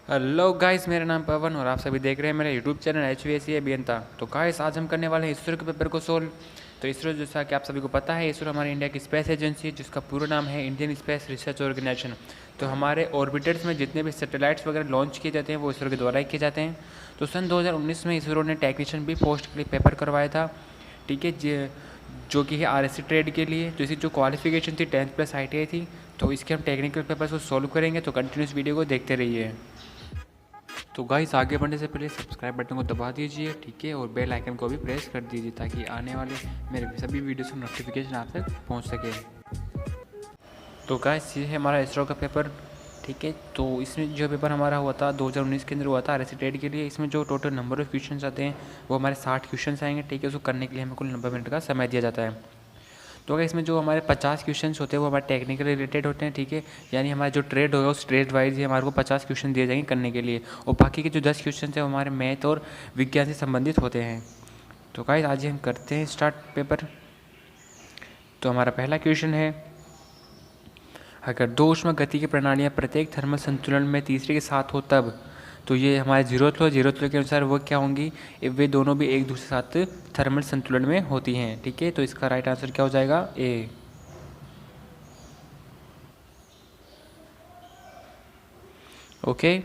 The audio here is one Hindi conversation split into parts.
हेलो गाइस, मेरा नाम पवन और आप सभी देख रहे हैं मेरा यूट्यूब चैनल HVAC अभियंता। तो गाइस, आज हम करने वाले हैं इसरो के पेपर को सोल्व। तो इसरो, जैसा कि आप सभी को पता है, इसरो हमारी इंडिया की स्पेस एजेंसी है जिसका पूरा नाम है इंडियन स्पेस रिसर्च ऑर्गेनाइजेशन। तो हमारे ऑर्बिटर्स में जितने भी सैटेलाइट्स वगैरह लॉन्च किए जाते हैं वो इसरो के द्वारा ही किए जाते हैं। तो सन 2019 में इसरो ने टेक्नीशियन भी पोस्ट के लिए पेपर करवाया था, ठीक है, जो कि है RSC ट्रेड के लिए। तो इसकी जो क्वालिफिकेशन थी 10th+ ITI थी। तो इसके हम टेक्निकल पेपर को सॉल्व करेंगे, तो कंटिन्यूस वीडियो को देखते रहिए। तो गाइस, आगे बढ़ने से पहले सब्सक्राइब बटन को दबा दीजिए, ठीक है, और बेल आइकन को भी प्रेस कर दीजिए ताकि आने वाले मेरे सभी वीडियोस का नोटिफिकेशन आप तक पहुंच सके। तो गाइस, ये है हमारा इसरो का पेपर, ठीक है। तो इसमें जो पेपर हमारा हुआ था 2019 के अंदर हुआ था RSC ट्रेड के लिए। इसमें जो टोटल नंबर ऑफ़ क्वेश्चन आते हैं वो हमारे 60 क्वेश्चन आएंगे, ठीक है। उसको करने के लिए हमें कुल 90 मिनट का समय दिया जाता है। तो अगर इसमें जो हमारे 50 क्वेश्चंस होते हैं वो हमारे टेक्निकल रिलेटेड होते हैं, ठीक है। यानी हमारा जो ट्रेड होगा उस ट्रेड वाइज ही हमारे को 50 क्वेश्चन दिए जाएंगे करने के लिए, और बाकी के जो 10 क्वेश्चन हैं वो हमारे मैथ और विज्ञान से संबंधित होते हैं। तो गाइस, आज हम करते हैं स्टार्ट पेपर। तो हमारा पहला क्वेश्चन है, अगर दो ऊष्मा गति की प्रणालियाँ प्रत्येक थर्मल संतुलन में तीसरे के साथ हो तब, तो ये हमारे जीरोथ लॉ के अनुसार वो क्या होंगी, वे दोनों भी एक दूसरे के साथ थर्मल संतुलन में होती हैं, ठीक है। तो इसका राइट आंसर क्या हो जाएगा, ए। ओके,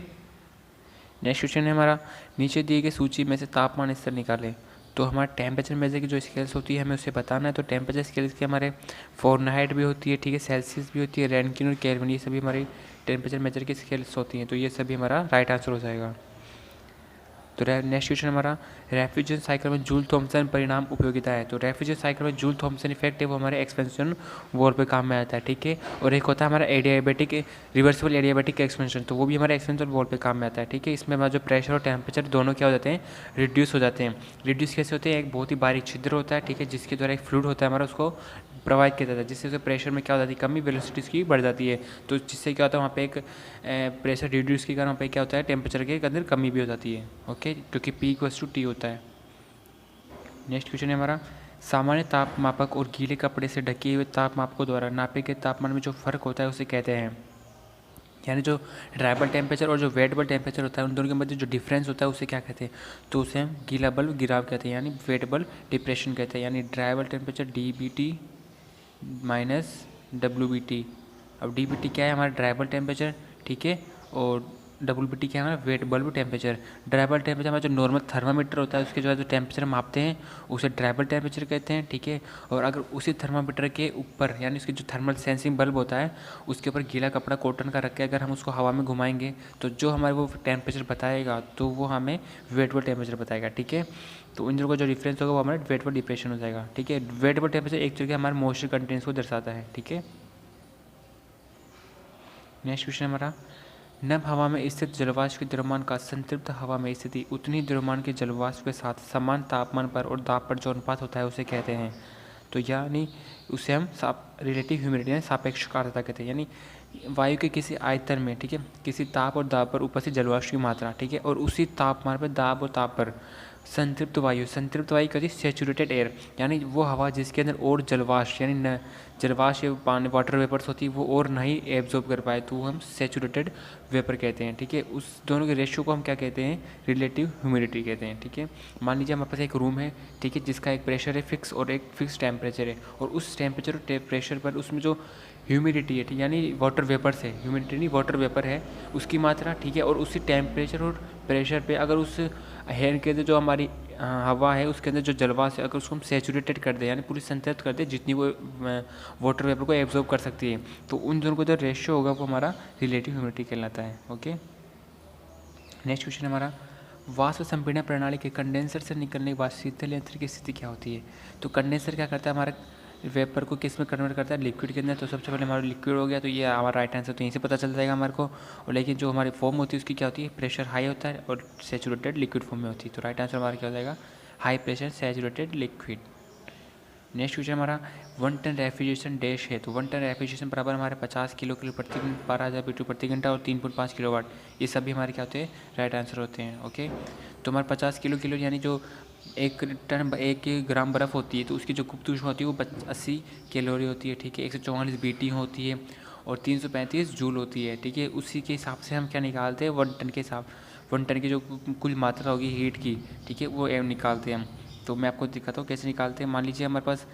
नेक्स्ट क्वेश्चन है हमारा, नीचे दिए गए सूची में से तापमान स्तर निकालें। तो हमारा टेम्परेचर मेजर की जो स्केल्स होती है हमें उससे बताना है। तो टेम्परेचर स्केल्स के हमारे फ़ारेनहाइट भी होती है, ठीक है, सेल्सियस भी होती है, रैंकिन और केल्विन, ये सभी हमारी टेम्परेचर मेजर की स्केल्स होती हैं। तो ये सभी हमारा राइट आंसर हो जाएगा। तो नेक्स्ट क्वेश्चन हमारा, रेफ्रिजरेशन साइकिल में जूल थॉमसन परिणाम उपयोगिता है। तो रेफ्रिजरेशन साइकिल में जूल थॉमसन इफेक्ट है वो हमारे एक्सपेंशन वॉल पे काम में आता है, ठीक है। और एक होता है हमारा एडियाबैटिक रिवर्सिबल एडियाबैटिक एक्सपेंशन, तो वो भी हमारे एक्सपेंशन वॉल पे काम में आता है, ठीक है। इसमें हमारा जो प्रेशर और टेम्परेचर दोनों क्या हो जाते हैं, रिड्यूस हो जाते हैं। रिड्यूस कैसे होते हैं, एक बहुत ही बारीक छिद्र होता है, ठीक है, जिसके द्वारा एक फ्लूइड होता है हमारा, उसको प्रोवाइड किया जाता है, जिससे उसके प्रेशर में क्या हो जाती है, कमी, वेलोसिटी उसकी बढ़ जाती है। तो जिससे क्या होता है, वहाँ पे एक प्रेशर रिड्यूस के कारण वहाँ पे क्या होता है, टेम्परेचर के अंदर कमी भी हो जाती है, ओके, क्योंकि P=T होता है। नेक्स्ट क्वेश्चन है हमारा, सामान्य ताप मापक और गीले कपड़े से ढके हुए ताप मापकों द्वारा नापे गए तापमान में जो फ़र्क होता है उसे कहते हैं, यानी जो ड्राइबल टेम्परेचर और जो वेटेबल टेम्परेचर होता है उन दोनों के मध्य जो डिफरेंस होता है उसे क्या कहते हैं, तो उसे हम गीला बल्ब गिराव कहते हैं, यानी वेटेबल डिप्रेशन कहते हैं। यानी dribble temperature DBT minus WBT। अब DBT क्या है, हमारा ड्राइबल टेम्परेचर, ठीक है, और WBT क्या है, हमारा wet bulb temperature. Dribble temperature हमारा जो नॉर्मल थर्मामीटर होता है उसके जो है जो टेम्परेचर मापते हैं उसे ड्राइबल टेम्परेचर कहते हैं, ठीक है। और अगर उसी थर्मामीटर के ऊपर, यानी उसकी जो थर्मल सेंसिंग बल्ब होता है उसके ऊपर गीला कपड़ा कॉटन का रख के अगर हम उसको हवा में घुमाएंगे तो जो हमारे वो टेम्परेचर बताएगा तो वो हमें वेटेबल टेम्परेचर बताएगा, ठीक है। तो इन दोनों का जो डिफरेंस होगा वो हमारा वेटेबल डिप्रेशन हो जाएगा, ठीक है। वेटेबल टेम्परेचर एक तरीके हमारे मॉइस्चर कंटेंट्स को दर्शाता है, ठीक है। नेक्स्ट क्वेश्चन हमारा, नम हवा में स्थित जलवाष्प के द्रव्यमान का संतृप्त हवा में स्थिति उतनी द्रव्यमान के जलवाष्प के साथ समान तापमान पर और दाब पर जो अनुपात होता है उसे कहते हैं। तो यानी उसे हम रिलेटिव ह्यूमिडिटी यानी सापेक्ष आर्द्रता कहते हैं। यानी वायु के किसी आयतन में, ठीक है, किसी ताप और दाब पर उपस्थित जलवाष्प की मात्रा, ठीक है, और उसी तापमान पर, दाब और ताप पर संतृप्त वायु कहती है सेचुरेटेड एयर, यानी वो हवा जिसके अंदर और जलवाष्प यानी जलवाष्प या पानी वाटर वेपर्स होती है वो और नहीं एब्जॉर्ब कर पाए तो हम सेचुरेटेड वेपर कहते हैं, ठीक है। उस दोनों के रेशियो को हम क्या कहते हैं, रिलेटिव ह्यूमिडिटी कहते हैं, ठीक है। मान लीजिए हमारे पास एक रूम है, ठीक है, जिसका एक प्रेशर है फिक्स और एक फिक्स टेम्परेचर है, और उस टेम्परेचर और प्रेशर पर उसमें जो ह्यूमिडिटी है, ठीक, यानी वाटर वेपर है, ह्यूमिडिटी नहीं वाटर वेपर है, उसकी मात्रा, ठीक है, और उसी टेम्परेचर और प्रेशर पे अगर उस हेयर के अंदर जो हमारी हवा है उसके अंदर जो जलवाष्प है अगर उसको हम सेचुरेटेड कर दें, यानी पूरी संतृप्त कर दें जितनी वो वाटर वेपर को एब्जॉर्ब कर सकती है, तो उन दोनों का जो रेशियो होगा वो हमारा रिलेटिव ह्यूमिडिटी कहलाता है, ओके। नेक्स्ट क्वेश्चन हमारा, वाष्प संपीड़न प्रणाली के कंडेंसर से निकलने के बाद शीतल यंत्र की स्थिति क्या होती है। तो कंडेंसर क्या करता है, हमारा वेपर को किस में कन्वर्ट करता है, लिक्विड के अंदर। तो सबसे पहले हमारा लिक्विड हो गया, तो ये हमारा राइट आंसर, तो यहीं से पता चल जाएगा हमारे को। और लेकिन जो हमारी फॉर्म होती है उसकी क्या होती है, प्रेशर हाई होता है और सेचुरेटेड लिक्विड फॉर्म में होती है। तो राइट आंसर हमारा क्या हो जाएगा, high pressure saturated liquid. Next question हमारा, 1 टन रेफ्रिजरेशन डैश है। तो 1 टन रेफ्रिजरेशन बराबर हमारे 50 किलो प्रति मिनट, 12,000 BTU प्रति घंटा और 3.5 किलोवाट। ये सभी हमारे क्या होते हैं, राइट आंसर होते हैं, ओके। तो हमारे 50 किलो यानी जो 1 ग्राम बर्फ़ होती है तो उसकी जो गुप्त ऊष्मा होती है वो 80 कैलोरी होती है, ठीक है। 144 BT होती है, और 335 जूल होती है, ठीक है। उसी के हिसाब से हम क्या निकालते हैं, 1 टन के हिसाब, 1 टन की जो कुल मात्रा होगी हीट की, ठीक है, वो एम निकालते हैं हम। तो मैं आपको दिखाता हूँ कैसे निकालते हैं। मान लीजिए हमारे पास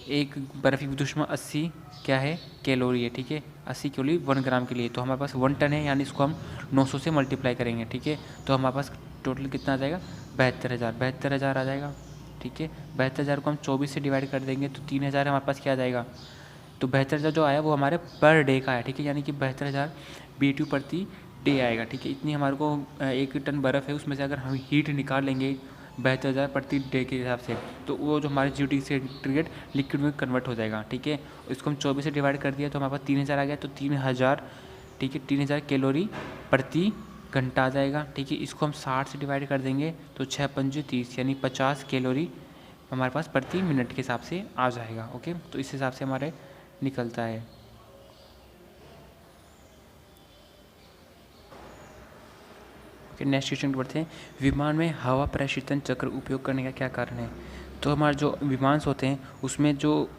एक बर्फ़ी की दुश्मन 80 क्या है कैलोरी है, ठीक है, 80 कैलोरी 1 ग्राम के लिए। तो हमारे पास 1 टन है, यानी इसको हम 900 से मल्टीप्लाई करेंगे, ठीक है। तो हमारे पास टोटल कितना आ जाएगा, 72,000 आ जाएगा, ठीक है। 72,000 को हम 24 से डिवाइड कर देंगे तो 3,000 हमारे पास क्या आ जाएगा। तो 72,000 जो आया वो हमारे पर डे का है, ठीक है, यानी कि 72,000 BTU प्रति डे आएगा, ठीक है। इतनी हमारे को 1 टन बर्फ़ है, उसमें से अगर हम हीट निकाल लेंगे 72,000 प्रति डे के हिसाब से, तो वो जो हमारे 0 डिग्री सेंटीग्रेड लिक्विड में कन्वर्ट हो जाएगा, ठीक है। इसको हम 24 से डिवाइड कर दिया तो हमारे पास 3,000 आ गया। तो 3,000, ठीक है, 3,000 कैलोरी प्रति घंटा आ जाएगा, ठीक है। इसको हम 60 से डिवाइड कर देंगे तो 6 पंजे 30, यानी 50 कैलोरी हमारे पास प्रति मिनट के हिसाब से आ जाएगा, ओके। तो इस हिसाब से हमारे निकलता है। ओके, नेक्स्ट क्वेश्चन बढ़ते हैं। विमान में हवा प्रशीतन चक्र उपयोग करने का क्या कारण है। तो हमारे जो विमान होते हैं उसमें जो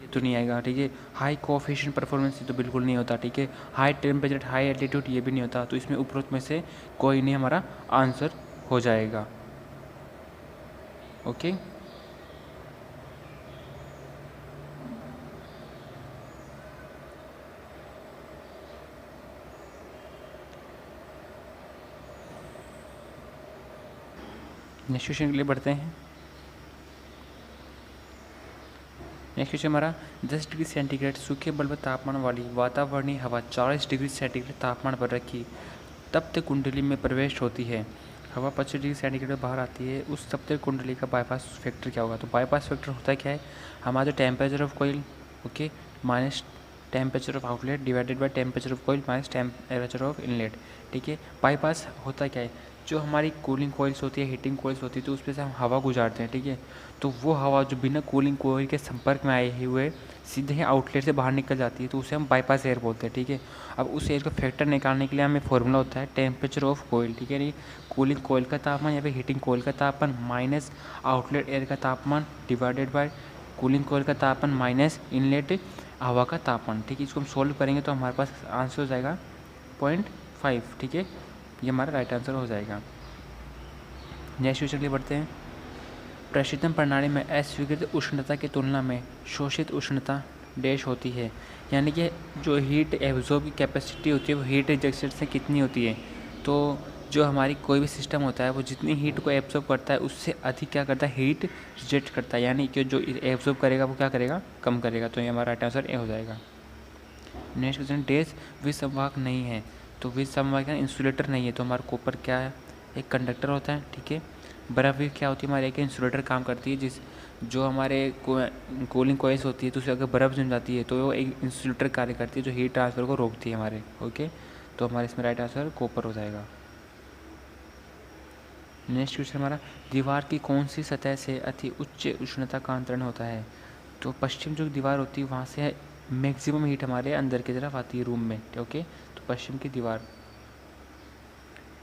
ये तो नहीं आएगा, ठीक है। हाई कोएफिशिएंट परफॉर्मेंस तो बिल्कुल नहीं होता, ठीक है। हाई टेम्परेचर हाई एल्टीट्यूड ये भी नहीं होता। तो इसमें उपरोक्त में से कोई नहीं हमारा आंसर हो जाएगा, ओके। नेक्स्ट क्वेश्चन के लिए बढ़ते हैं। नेक्स्ट क्वेश्चन हमारा 10 डिग्री सेंटीग्रेड सूखे बल्ब तापमान वाली वातावरणीय हवा 40 डिग्री सेंटीग्रेड तापमान पर रखी तप्त कुंडली में प्रवेश होती है। हवा 25 डिग्री सेंटीग्रेड बाहर आती है, उस तप्त कुंडली का बाईपास फैक्टर क्या होगा। तो बाईपास फैक्टर होता है क्या है, हमारा जो temperature of coil, okay, minus temperature of outlet divided by temperature of coil minus temperature of inlet, ठीक है। बाईपास होता क्या है, जो हमारी कूलिंग कोयल्स होती है, हीटिंग कोयल्स होती है, तो उस पर से हम हवा गुजारते हैं, ठीक है। तो वो हवा जो बिना कूलिंग कोयल के संपर्क में आए हुए सीधे ही आउटलेट से बाहर निकल जाती है, तो उसे हम बाईपास एयर बोलते हैं, ठीक है। अब उस एयर का फैक्टर निकालने के लिए हमें फॉर्मूला होता है टेम्परेचर ऑफ कोयल, ठीक है। नहीं, कूलिंग कोयल का तापमान या फिर हीटिंग कोयल का तापमान माइनस आउटलेट एयर का तापमान डिवाइडेड बाय कूलिंग कोयल का तापमान माइनस इनलेट हवा का तापमान, ठीक है। इसको हम सोल्व करेंगे तो हमारे पास आंसर हो जाएगा 0.5, ठीक है। ये हमारा राइट आंसर हो जाएगा। नेक्स्ट क्वेश्चन के लिए बढ़ते हैं। प्रशीतन प्रणाली में अस्वीकृत उष्णता की तुलना में शोषित उष्णता डैश होती है, यानी कि जो हीट एब्जॉर्ब की कैपेसिटी होती है वो हीट रिजेक्शन से कितनी होती है। तो जो हमारी कोई भी सिस्टम होता है वो जितनी हीट को एब्जॉर्ब करता है उससे अधिक क्या करता है, हीट रिजेक्ट करता है, यानी कि जो एब्जॉर्ब करेगा वो क्या करेगा, कम करेगा। तो ये हमारा राइट आंसर ए हो जाएगा। नेक्स्ट क्वेश्चन, डैश विसंवाहक नहीं है। तो विसंवाहक इंसुलेटर नहीं है, तो हमारा कॉपर क्या है, एक कंडक्टर होता है, ठीक है। बर्फ़ भी क्या होती है, हमारे एक इंसुलेटर काम करती है, जिस जो हमारे कूलिंग कॉइल्स होती है तो उससे अगर बर्फ़ जम जाती है तो वो एक इंसुलेटर कार्य करती है जो हीट ट्रांसफ़र को रोकती है हमारे, ओके। तो हमारे इसमें राइट आंसर कॉपर हो जाएगा। नेक्स्ट क्वेश्चन हमारा, दीवार की कौन सी सतह से अति उच्च उष्णता का अंतरण होता है। तो पश्चिम जो दीवार होती है वहाँ से मैक्सिमम हीट हमारे अंदर की तरफ आती है रूम में, ओके। तो पश्चिम की दीवार।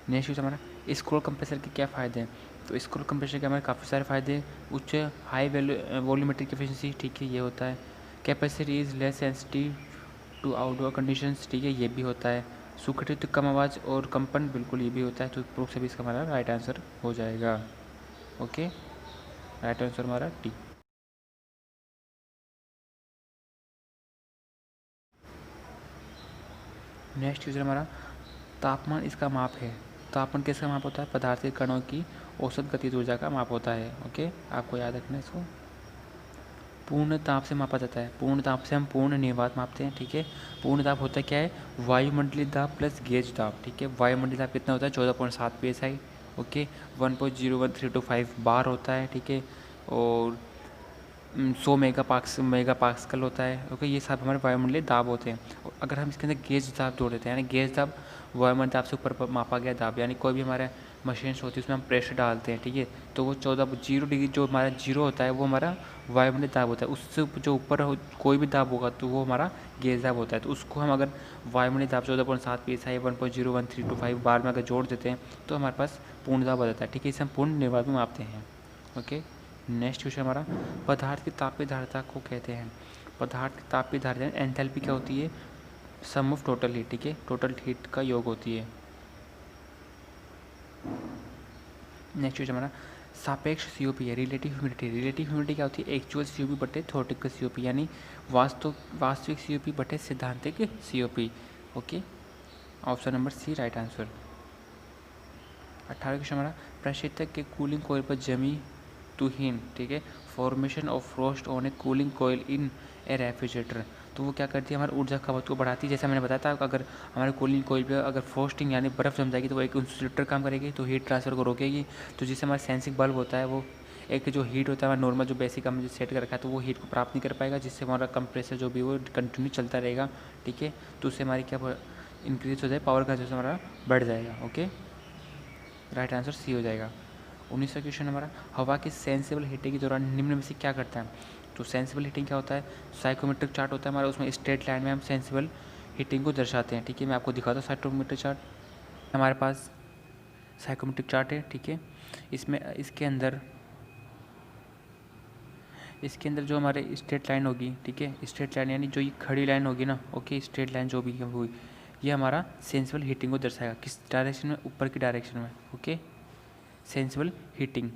नेक्स्ट क्वेश्चन हमारा, स्क्रोल कंप्रेसर के क्या फ़ायदे हैं। तो स्क्रोल कंप्रेसर के हमारे काफ़ी सारे फ़ायदे हैं। उच्च हाई वॉल्यूमेट्रिक एफिशिएंसी, ठीक है, ये होता है। Capacity is less sensitive to outdoor conditions, ठीक है, ये भी होता है। सुखटित कम आवाज़ और कंपन, बिल्कुल ये भी होता है। तो प्रूफ से भी इसका हमारा राइट आंसर हो जाएगा, ओके। राइट आंसर हमारा टी। नेक्स्ट क्वेश्चन हमारा, तापमान इसका माप है। तापमान किसका माप होता है, पदार्थ के कणों की औसत गतिज ऊर्जा का माप होता है, ओके। आपको याद रखना है इसको। पूर्ण ताप से मापा जाता है, पूर्ण ताप से हम पूर्ण निर्वात मापते हैं, ठीक है। पूर्ण ताप होता है क्या है, वायुमंडलीय दाब प्लस गेज दाब, ठीक है। वायुमंडलीय दाब कितना होता है, 14.7 PSI, ओके। 1.01325 बार होता है, ठीक है। और 100 मेगा पास्कल होता है, ओके। ये सब हमारे वायुमंडलीय दाब होते हैं। और अगर हम इसके अंदर गेज दाब जोड़ देते हैं, यानी गेज दाब वायुमंडलीय दाब से ऊपर मापा गया दाब, यानी कोई भी हमारे मशीन्स होती है उसमें हम प्रेशर डालते हैं, ठीक है। तो वो 0 डिग्री जो हमारा जीरो होता है वो हमारा वायुमंडलीय दाब होता है। उससे जो ऊपर कोई भी दाब होगा तो वो हमारा गेज दाब होता है। तो उसको हम अगर वायुमंडलीय दाब 14.7 PSI 1.01325 बार में अगर जोड़ देते हैं तो हमारे पास पूर्ण दाब आ जाता है, ठीक है। इसे हम पूर्ण निर्वात में मापते हैं, ओके। नेक्स्ट क्वेश्चन हमारा, पदार्थ की तापीय धारिता को कहते हैं। पदार्थ की तापीय धारिता एंथैल्पी क्या होती है, सम ऑफ टोटल हीट, ठीक है, टोटल हीट का योग होती है। नेक्स्ट क्वेश्चन हमारा सापेक्ष सीओपी है, रिलेटिव ह्यूमिडिटी। रिलेटिव ह्यूमिडिटी क्या होती है? एक्चुअल सीओपी बटे थ्योरेटिकल सीओपी, यानी वास्तविक सीओपी बटे सिद्धांतिक COP. Okay, option number C right answer. 18 question हमारा प्रशीतक के कूलिंग कोयल पर जमी टू हिंट, ठीक है, formation of frost on a cooling coil in a refrigerator. तो वो क्या करती है? हमारे ऊर्जा खपत को बढ़ाती है। जैसा मैंने बताया था, अगर हमारे कूलिंग कोयल पे अगर फ्रोस्टिंग यानी बर्फ़ जम जाएगी तो वो एक इंसुलेटर काम करेगी, तो हीट ट्रांसफर को रोकेगी। तो जिससे हमारा सेंसिंग बल्ब होता है वो एक जो हीट होता है हमारा नॉर्मल जो बेसिक हमने जो सेट कर रखा है, तो वो हीट को प्राप्त नहीं कर पाएगा, जिससे हमारा कंप्रेसर जो भी वो कंटिन्यू चलता रहेगा, ठीक है। तो उससे हमारी क्या इंक्रीज हो जाए, पावर का जो हमारा बढ़ जाएगा। ओके, राइट आंसर सी हो जाएगा। 19वां क्वेश्चन हमारा हवा की सेंसिबल हीटिंग के दौरान निम्न में से क्या करता है? तो सेंसिबल हीटिंग क्या होता है? साइकोमेट्रिक चार्ट होता है हमारा, उसमें स्ट्रेट लाइन में हम सेंसिबल हीटिंग को दर्शाते हैं, ठीक है। मैं आपको दिखाता हूँ साइकोमेट्रिक चार्ट। हमारे पास साइकोमेट्रिक चार्ट है, ठीक है। इसमें इसके अंदर जो हमारे स्ट्रेट लाइन होगी, ठीक है, स्ट्रेट लाइन यानी जो ये खड़ी लाइन होगी ना, ओके, स्ट्रेट लाइन जो भी हुई, ये हमारा सेंसिबल हीटिंग को दर्शाएगा। किस डायरेक्शन में? ऊपर की डायरेक्शन में। Okay, sensible heating.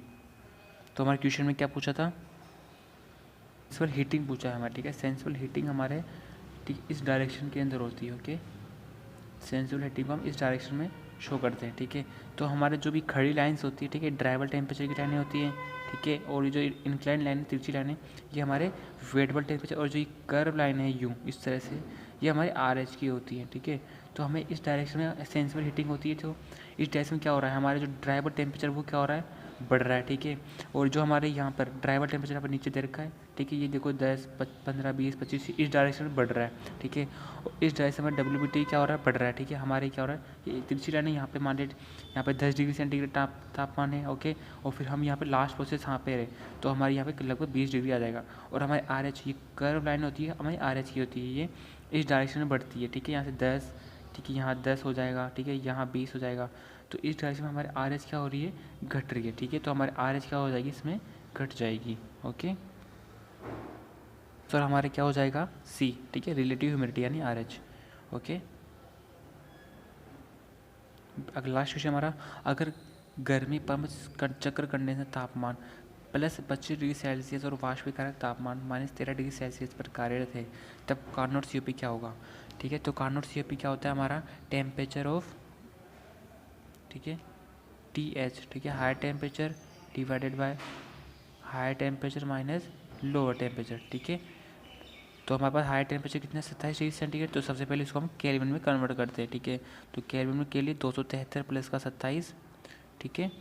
तो हमारे क्वेश्चन में क्या पूछा था? सेंसिबल हीटिंग पूछा है हमारे, ठीक है। सेंसिबल हीटिंग हमारे ठीक इस डायरेक्शन के अंदर होती है। ओके, सेंसिबल हीटिंग को हम इस डायरेक्शन में शो करते हैं, ठीक है। तो हमारे जो भी खड़ी लाइंस होती है, ठीक है, ड्राइबल टेम्परेचर की लाइनें होती हैं, ठीक है। और ये जो इंक्लाइन लाइन है, तिरछी लाइन है, ये हमारे वेटेबल टेम्परेचर, और जो ये कर्व लाइन है यूँ इस तरह से, ये हमारे RH की होती है, ठीक है। तो हमें इस डायरेक्शन में सेंसिबल हीटिंग होती है। तो इस डायरेक्शन में क्या हो रहा है? हमारे जो ड्राइबल टेम्परेचर वो क्या हो रहा है? बढ़ रहा है, ठीक है। और जो हमारे यहाँ पर ड्राइबल टेम्परेचर यहाँ पर नीचे दे रखा है, ठीक है, ये देखो 10, 15, 20, 25 इस डायरेक्शन में बढ़ रहा है, ठीक है। और इस डायरेक्शन में WBT क्या हो रहा है? बढ़ रहा है, ठीक है। हमारे क्या हो रहा है? ये तिरछी लाइन है, यहाँ पे मान लीजिए यहाँ पे 10 डिग्री सेंटीग्रेड तापमान है, ओके। और फिर हम यहाँ पे लास्ट प्रोसेस यहाँ पे रहे तो हमारे यहाँ पे लगभग 20 डिग्री आ जाएगा। और हमारे RH ये कर्व लाइन होती है, हमारी RH की होती है, ये इस डायरेक्शन में बढ़ती है, ठीक है। यहाँ से 10, ठीक है, यहाँ 10 हो जाएगा, ठीक है, यहाँ 20 हो जाएगा। तो इस डायरेक्शन में हमारे RH क्या हो रही है? घट रही है, ठीक है। तो हमारे RH क्या हो जाएगी? इसमें घट जाएगी। ओके, तो हमारे क्या हो जाएगा? C, ठीक है, रिलेटिव ह्यूमिडिटी यानी RH। ओके, अगला लास्ट क्वेश्चन हमारा अगर गर्मी पंप चक्र कंडेंसर तापमान +25 डिग्री सेल्सियस और वाष्पीकरण तापमान -13 डिग्री सेल्सियस पर कार्यरत है, तब कार्नोट COP क्या होगा? ठीक है, तो कार्नोट COP क्या होता है? हमारा टेम्परेचर ऑफ, ठीक है, TH, ठीक है, high temperature divided by high temperature minus lower temperature, ठीक है। तो हमारे पास हाई टेम्परेचर कितना? 27 डिग्री सेंटीग्रेड। तो सबसे पहले इसको हम केल्विन में कन्वर्ट करते हैं, ठीक है। तो केल्विन में के लिए 273 प्लस का 27, ठीक है।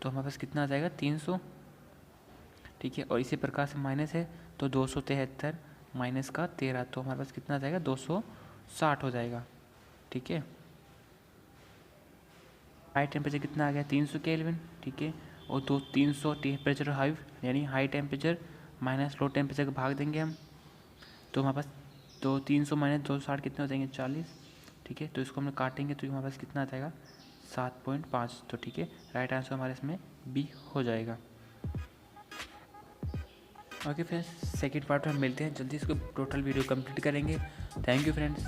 तो हमारे पास कितना आ जाएगा? 300, ठीक है। और इसी प्रकार से माइनस है तो 273 माइनस का 13, तो हमारे पास कितना आ जाएगा? 260 हो जाएगा, ठीक है। हाई टेम्परेचर कितना आ गया? 300 केल्विन, ठीक है। और 300 टेम्परेचर हाई यानी high temperature minus low temperature का भाग देंगे हम, तो हमारे पास 300 माइनस 260 कितने हो जाएंगे? 40, ठीक है। तो इसको हम काटेंगे तो हमारे पास कितना आ जाएगा? 7.5। तो ठीक है, राइट आंसर हमारे इसमें बी हो जाएगा। ओके फ्रेंड्स, सेकंड पार्ट में हम मिलते हैं जल्दी, इसको टोटल वीडियो कंप्लीट करेंगे। Thank you friends.